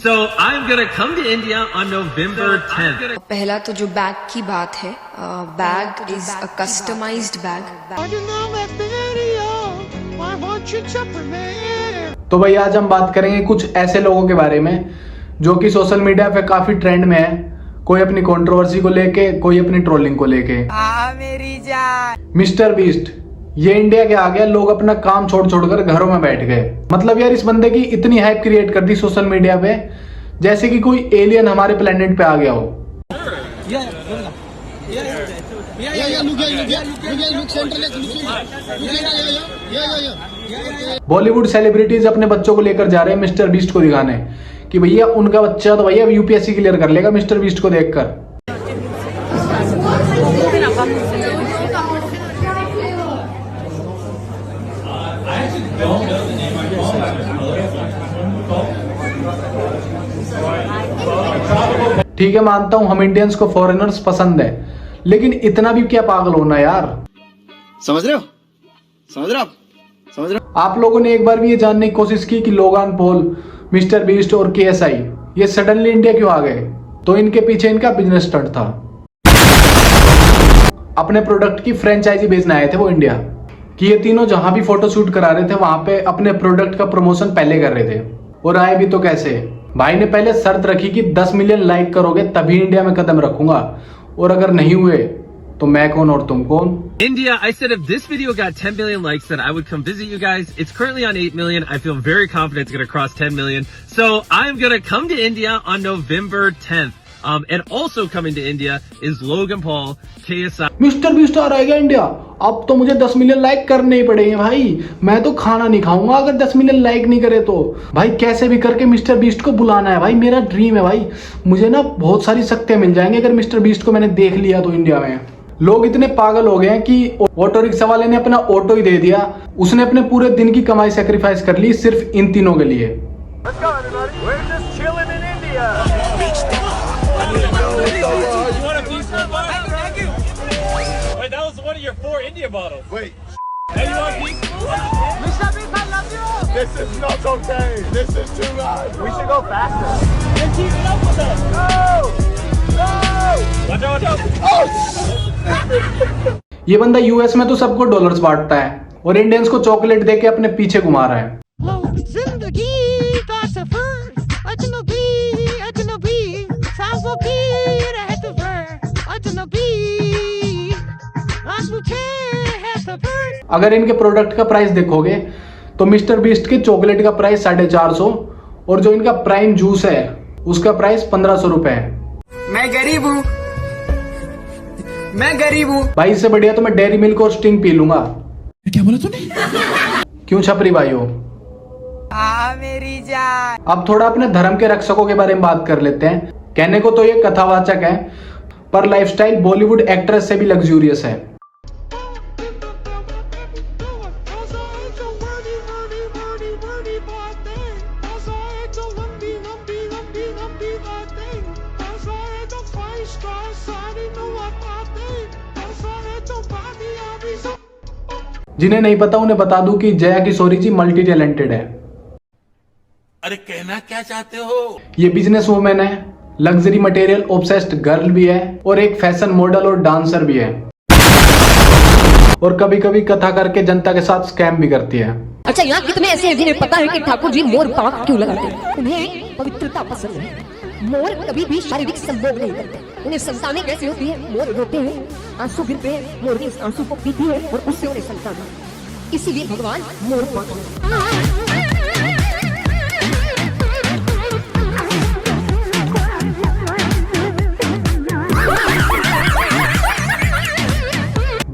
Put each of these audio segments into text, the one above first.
So I'm gonna come to India on November 10th. पहला तो जो बैग की बात है, bag is a customised bag. तो भाई आज हम बात करेंगे कुछ ऐसे लोगों के बारे में जो कि सोशल मीडिया पे काफी ट्रेंड में है, कोई अपनी कंट्रोवर्सी को लेके, कोई अपनी ट्रोलिंग को लेके। मेरी जान मिस्टर बीस्ट ये इंडिया के आ गया, लोग अपना काम छोड़ छोड़कर घरों में बैठ गए। मतलब यार इस बंदे की इतनी हाइप क्रिएट कर दी सोशल मीडिया पे जैसे कि कोई एलियन हमारे प्लेनेट पे आ गया हो। बॉलीवुड सेलिब्रिटीज अपने बच्चों को लेकर जा रहे हैं मिस्टर बीस्ट को दिखाने कि भैया उनका बच्चा तो भैया यूपीएससी क्लियर कर लेगा मिस्टर बीस्ट को देखकर। ठीक है मानता हूं हम इंडियंस को फॉरेनर्स पसंद है, लेकिन इतना भी क्या पागल होना यार। समझ रहे हो आप लोगों ने एक बार भी ये जानने की कोशिश की कि लोगान पॉल, मिस्टर बीस्ट और केएसआई ये सडनली इंडिया क्यों आ गए? तो इनके पीछे इनका बिजनेस स्टंट था। अपने प्रोडक्ट की फ्रेंचाइजी बेचने आए थे वो इंडिया कि ये तीनों जहां भी फोटो शूट करा रहे थे वहां पे अपने प्रोडक्ट का प्रमोशन पहले कर रहे थे। और आए भी तो कैसे, भाई ने पहले शर्त रखी कि 10 मिलियन लाइक करोगे तभी इंडिया में कदम रखूंगा, और अगर नहीं हुए तो मैं कौन और तुम कौन। India, I said if this video got 10 million likes, then I would come visit you guys. It's currently on 8 million. I feel very confident it's going to cross 10 million. So I'm going to come to India on November 10th. And also coming to India is Logan Paul, KSI. Mister Beast आ रहेगा India, अब तो मुझे 10 million like करने ही पड़ेंगे भाई। मैं तो खाना नहीं खाऊंगा अगर 10 मिलियन लाइक नहीं करे तो। भाई कैसे भी करके मिस्टर बीस्ट को बुलाना है भाई, मेरा ड्रीम है भाई। मुझे ना बहुत सारी शक्तियां मिल जाएंगी अगर मिस्टर बीस्ट को मैंने देख लिया तो इंडिया में। लोग इतने पागल हो गए हैं कि ऑटो रिक्शा वाले ने अपना ऑटो ही दे दिया, उसने अपने पूरे दिन की कमाई सेक्रीफाइस कर ली सिर्फ इन तीनों के लिए। This is not okay. This is too much. We should go faster. Then keep it up with us. No! No! Watch out! ये बंदा यूएस में तो सबको डॉलर्स बांटता है और इंडियंस को चॉकलेट देके अपने पीछे घुमा रहा है। अगर इनके प्रोडक्ट का प्राइस देखोगे तो मिस्टर बीस्ट के चॉकलेट का प्राइस 450 और जो इनका प्राइम जूस है उसका प्राइस 1500 रुपए है। मैं गरीब हूँ भाई इससे बढ़िया तो मैं डेयरी मिल्क और स्टिंग पी लूंगा। क्या बोला तूने? क्यों छपरी भाई हो? मेरी जान। अब थोड़ा अपने धर्म के रक्षकों के बारे में बात कर लेते हैं। कहने को तो ये कथावाचक है पर लाइफस्टाइल बॉलीवुड एक्ट्रेस से भी लग्जूरियस है। जिन्हें नहीं पता उन्हें बता दूं कि जया किशोरी जी मल्टी टैलेंटेड है। अरे कहना क्या चाहते हो? ये बिजनेस वुमेन है, लग्जरी मटेरियल ऑब्सेस्ड गर्ल भी है और एक फैशन मॉडल और डांसर भी है, और कभी कभी कथा करके जनता के साथ स्कैम भी करती है। अच्छा यहाँ कितने ऐसे हैं जिन्हें पता है कि ठाकुर जी मोर पाक क्यों लगाते हैं? उन्हें पवित्रता पसंद है। मोर कभी भी शारीरिक संभोग नहीं करते। उन्हें संतानें कैसे होती है? मोर रोते हैं, आंसू गिरते हैं, मोर इस आंसू को पीती है और उससे उन्हें संतान। इसीलिए भगवान मोर पाक।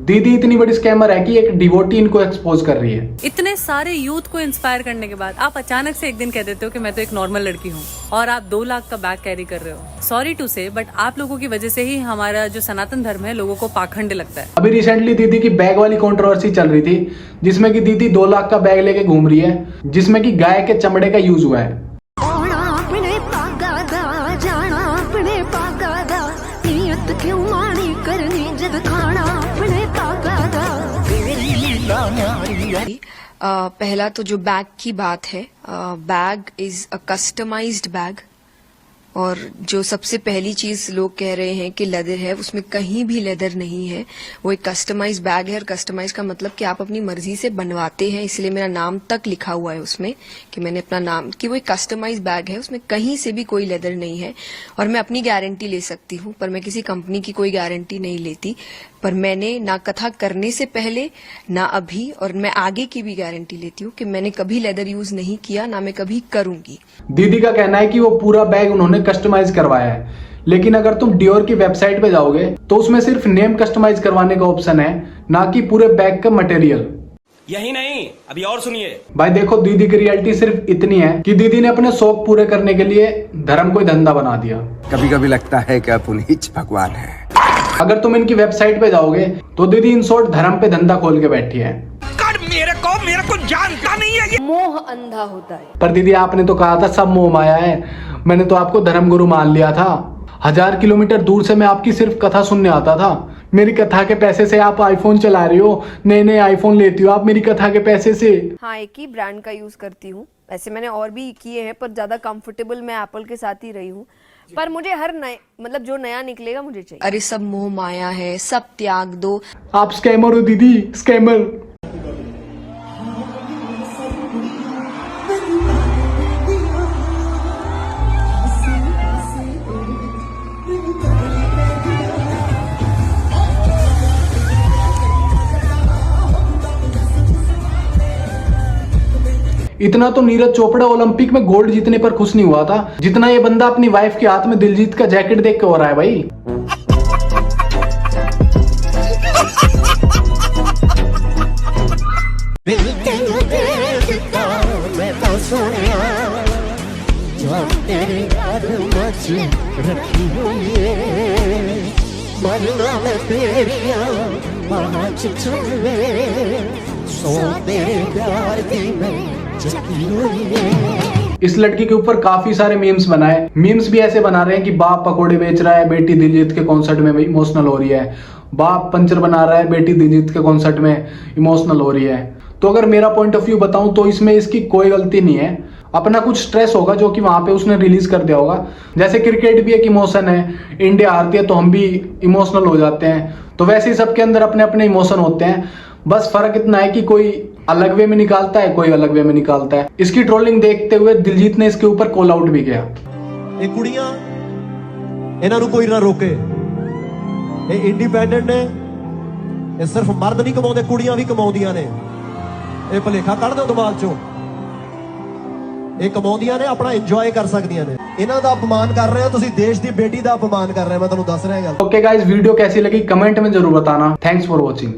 दीदी इतनी बड़ी स्कैमर है कि एक डिवोटी इनको एक्सपोज कर रही है। इतने सारे यूथ को इंस्पायर करने के बाद आप अचानक से एक दिन कह देते हो कि मैं तो एक नॉर्मल लड़की हूँ और आप 2 लाख का बैग कैरी कर रहे हो। सॉरी टू से बट आप लोगों की वजह से ही हमारा जो सनातन धर्म है लोगों को पाखंड लगता है। अभी रिसेंटली दीदी की बैग वाली कंट्रोवर्सी चल रही थी जिसमें कि दीदी 2 लाख का बैग लेके घूम रही है जिसमें कि गाय के चमड़े का यूज हुआ है। पहला तो जो बैग की बात है, bag is a customised bag. और जो सबसे पहली चीज लोग कह रहे हैं कि लेदर है, उसमें कहीं भी लेदर नहीं है। वो एक कस्टमाइज बैग है, और कस्टमाइज का मतलब कि आप अपनी मर्जी से बनवाते हैं, इसलिए मेरा नाम तक लिखा हुआ है उसमें कि मैंने अपना नाम, कि वो एक कस्टमाइज बैग है, उसमें कहीं से भी कोई लेदर नहीं है। और मैं अपनी गारंटी ले सकती हूँ, पर मैं किसी कंपनी की कोई गारंटी नहीं लेती। पर मैंने ना कथा करने से पहले, ना अभी, और मैं आगे की भी गारंटी लेती हूँ कि मैंने कभी लेदर यूज नहीं किया, ना मैं कभी करूंगी। दीदी का कहना है कि वो पूरा बैग उन्होंने कस्टमाइज करवाया है, लेकिन अगर तुम डियोर की वेबसाइट पे जाओगे तो उसमें सिर्फ नेम कस्टमाइज करवाने का ऑप्शन है, ना कि पूरे बैग का मटेरियल। यही नहीं, अभी और सुनिए भाई देखो, दीदी की रियलिटी सिर्फ इतनी है कि दीदी ने अपने शौक पूरे करने के लिए धर्म को ही धंधा बना दिया। कभी कभी लगता है कि आप उन्हीं भगवान है। अगर तुम इनकी वेबसाइट पे जाओगे तो दीदी इन शॉर्ट धर्म पे धंधा खोल के बैठी है। मेरे को जानता नहीं है। मोह अंधा होता है। पर दीदी आपने तो कहा था सब मोह माया है, मैंने तो आपको धर्मगुरु मान लिया था। 1000 किलोमीटर दूर से मैं आपकी सिर्फ कथा सुनने आता था। मेरी कथा के पैसे से आप आईफोन चला रही हो, नए नए आईफोन लेती हो आप मेरी कथा के पैसे से। हाँ, एक ही ब्रांड का यूज करती हूँ। वैसे मैंने और भी किए हैं, पर ज्यादा कंफर्टेबल मैं एप्पल के साथ ही रही हूँ। पर मुझे हर नए, मतलब जो नया निकलेगा मुझे चाहिए। अरे सब मोह माया है, सब त्याग दो। आप स्कैमर हो दीदी, स्कैमर। इतना तो नीरज चोपड़ा ओलंपिक में गोल्ड जीतने पर खुश नहीं हुआ था जितना ये बंदा अपनी वाइफ के हाथ में दिलजीत का जैकेट देख के हो रहा है भाई। इस लड़की के ऊपर काफी सारे मीम्स बनाए। मीम्स भी ऐसे बना रहे हैं कि बाप पकोड़े बेच रहा है, बेटी दिलजीत के कॉन्सर्ट में इमोशनल हो रही है। बाप पंचर बना रहा है, बेटी दिलजीत के कॉन्सर्ट में इमोशनल हो रही है। तो अगर मेरा पॉइंट ऑफ व्यू बताऊं तो इसमें इसकी कोई गलती नहीं है। अपना कुछ स्ट्रेस होगा जो कि वहां पे उसने रिलीज कर दिया होगा। जैसे क्रिकेट भी एक इमोशन है, इंडिया हारती है तो हम भी इमोशनल हो जाते हैं, तो वैसे ही सबके अंदर अपने अपने इमोशन होते हैं। बस फर्क इतना है कि कोई अलग वे में निकालता है, कोई अलग वे में निकालता है। इसकी ट्रोलिंग देखते हुए दिलजीत ने इसके ऊपर कॉल आउट भी किया। ये कुड़ियां इन्हां नूं कोई ना रोके, ये इंडिपेंडेंट ने, ये सिर्फ मर्द नहीं कमाउंदे, कुड़ियां भी कमाउंदियां ने। ये भलेखा कढ दिओ दिमाग चों, ये कमाउंदियां ने, अपना इंजॉय कर सकदियां ने। इन्हां दा अपमान कर रहे हो तुसीं, देश दी बेटी दा अपमान कर रहे हो। मैं तुहानूं दस रहा गल। ओके गाइस, वीडियो कैसी लगी कमेंट में जरूर बताना। Thanks for watching.